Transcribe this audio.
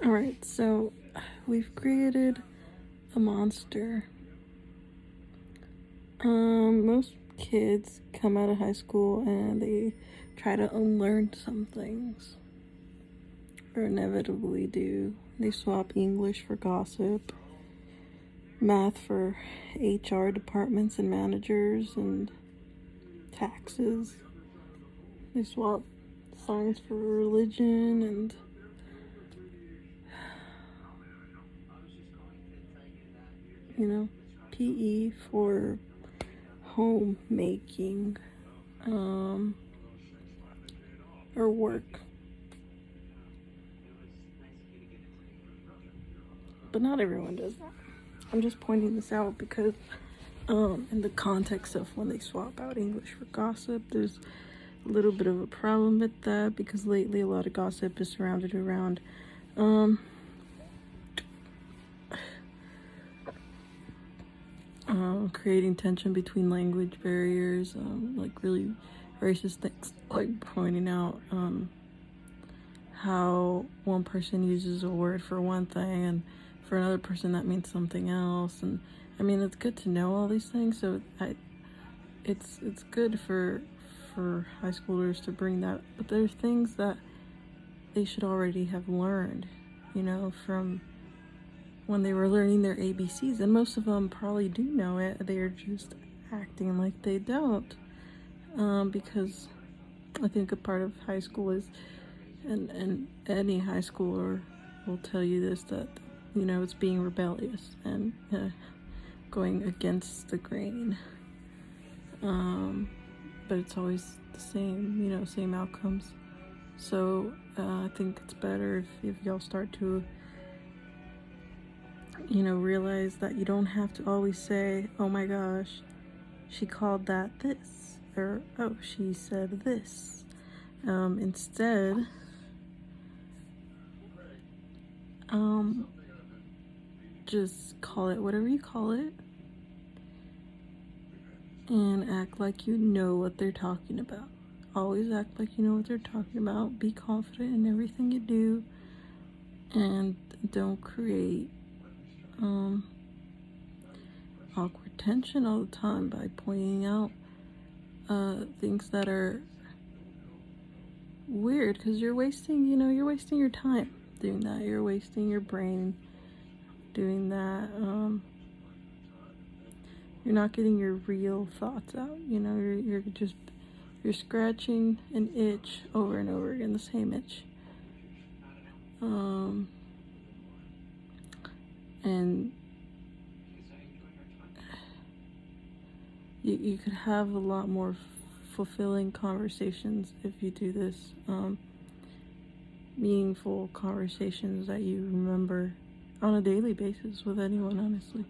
Alright, so we've created a monster. Most kids come out of high school and they try to unlearn some things. Or inevitably do. They swap English for gossip, math for HR departments and managers, and taxes. They swap science for religion and PE for homemaking, or work. But not everyone does that. I'm just pointing this out because, in the context of when they swap out English for gossip, there's a little bit of a problem with that because lately a lot of gossip is surrounded around, creating tension between language barriers, like really racist things, like pointing out how one person uses a word for one thing and for another person that means something else. And I mean, it's good to know all these things, so it's good for high schoolers to bring that, but there's things that they should already have learned, from when they were learning their ABCs, and most of them probably do know it. They're just acting like they don't, because I think a part of high school is, and any high schooler will tell you this, that it's being rebellious and going against the grain, but it's always the same, same outcomes. So I think it's better if y'all start to realize that you don't have to always say, oh my gosh, she called that this, or oh, she said this. Instead, just call it whatever you call it and act like you know what they're talking about. Always act like you know what they're talking about. Be confident in everything you do, and don't create awkward tension all the time by pointing out things that are weird, because you're wasting your time doing that. You're wasting your brain doing that. You're not getting your real thoughts out. You're scratching an itch over and over again, the same itch. And you could have a lot more fulfilling conversations if you do this. Meaningful conversations that you remember on a daily basis with anyone, honestly.